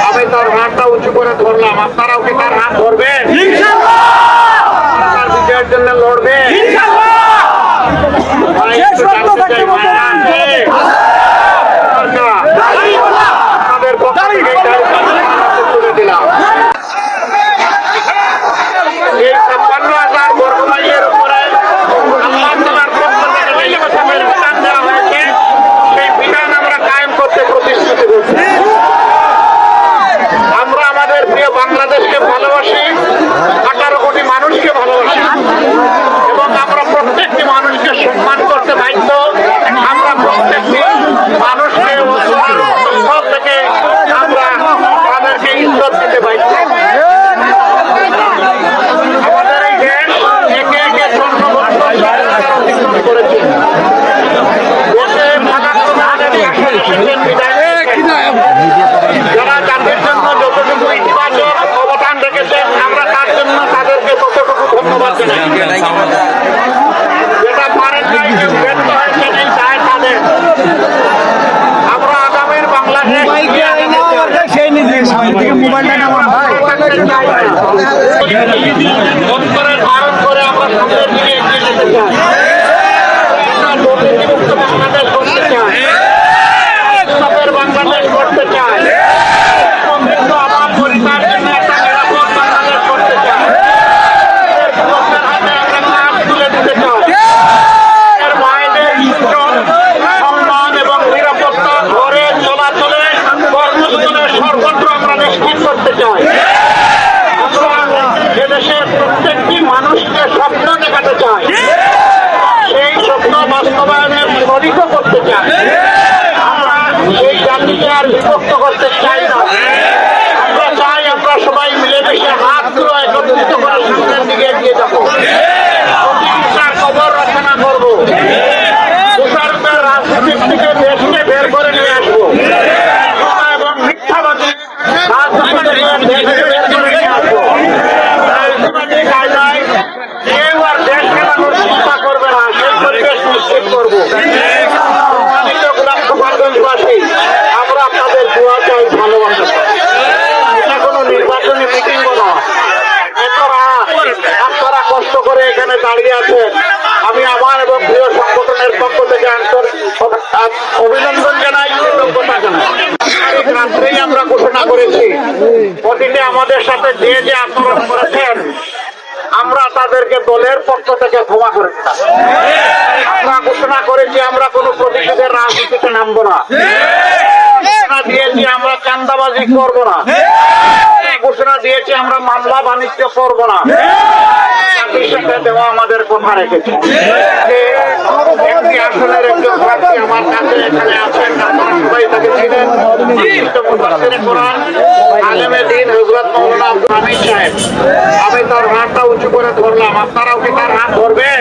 আমি তার হাতটা উঁচু করে ধরলাম, আপনারাও কি তার হাত ধরবেন? তার বিজয়ের জন্য লড়বেন? আপনাদের পক্ষ থেকে তুলে দিলাম। এই 56,000 বর্গমাইলের উপরে আল্লাহ তাআলার পক্ষ থেকে যে ইসলামের বিধান দেওয়া হয়েছে, সেই বিধান আমরা কায়েম করতে প্রতিশ্রুতি করছি। আমরা আমাদের প্রিয় বাংলাদেশকে ভালোবাসি, 18 কোটি মানুষকে ভালোবাসি এবং আমরা প্রত্যেকটি মানুষকে সম্মান করতে বাধ্য। আমরা প্রত্যেকটি মানুষকে সব থেকে আমরা তাদেরকে ইজ্জত দিতে বাধ্য। আমাদের এই দেশ একে একে 14 বছর স্বাধীনতার অতিক্রম করেছে। দেশে যারা জাতির জন্য যতটুকু ইতিবাচক অবদান রেখেছেন, আমরা তার জন্য তাদেরকে ততটুকু ধন্যবাদ জানাই। যেটা পারেন নাই, ব্যর্থ হয়েছেন, এই দায় তাদের। আমরা আগামীর বাংলাদেশ ধারণ করে আমরা সামনের দিকে এগিয়ে যেতে চাই। আমরা দুর্নীতিমুক্ত বাংলাদেশ করতে চাই, বাংলাদেশ করতে চাই, আমার পরিবার জন্য একটা নিরাপদ বাংলাদেশ করতে চাই। হাতে আমরা কাজ তুলে দিতে চাই। মায়েদের ইজ্জত, সম্মান এবং নিরাপত্তা ঘরে চলাচলে, কর্মস্থলে সর্বত্র আমরা নিশ্চিত করতে চাই। আমরা এদেশের প্রত্যেকটি মানুষকে স্বপ্ন দেখাতে চাই, সেই স্বপ্ন বাস্তবায়নের শরিকও করতে চাই। আমরা এই জাতিকে আর বিভক্ত করতে চাই না। আমরা চাই আমরা সবাই মিলেমিশে হাতগুলো একত্রিত করে সামনের দিকে এগিয়ে যাবো। প্রতিহিংসার কবর রচনা করবো, তুষারুপের রাজনীতির থেকে দেশকে বের করে নিয়ে আসবো এবং মিথ্যাবাদী রাজনীতি দেশকে বের করে নিয়ে আসবো। কায়দায় কেউ আর দেশ খেলানোর চিন্তা করবে না, সেই পরিবেশ নিশ্চিত করবো। আমরা আপনাদের দোয়া চাই, ভালোবাসা চাই। এটা কোনো নির্বাচনী মিটিং না। আপনারা কষ্ট করে এখানে দাঁড়িয়ে আছেন, আমি আমার এবং প্রিয় সংগঠনের পক্ষ থেকে অভিনন্দন জানাই, কৃতজ্ঞতা জানাই। রাত্রেই আমরা ঘোষণা করেছি, অতীতে আমাদের সাথে যে যে আচরণ করেছেন আমরা তাদেরকে দলের পক্ষ থেকে ক্ষমা করে দিলাম। আমরা ঘোষণা করেছি আমরা কোনো প্রতিশোধের রাজনীতিতে নামবো না। ঘোষণা দিয়েছি আমরা চাঁদাবাজি করবো না। ঘোষণা দিয়েছি আমরা মামলা বাণিজ্য করবো না। জাতির সাথে দেওয়া আমাদের কথা রেখেছি। একটি আসনের একজন প্রার্থী আমার কাছে এখানে আছেন, আপনারা সবাই তাকে চিনেন, মুফাসসিরে কোরআন, আলেমে দ্বীন হযরত মাওলানা আব্দুল হামিদ সাহেব। আমি তার হাতটা উঁচু করে ধরলাম, আপনারাও কি তার হাত ধরবেন?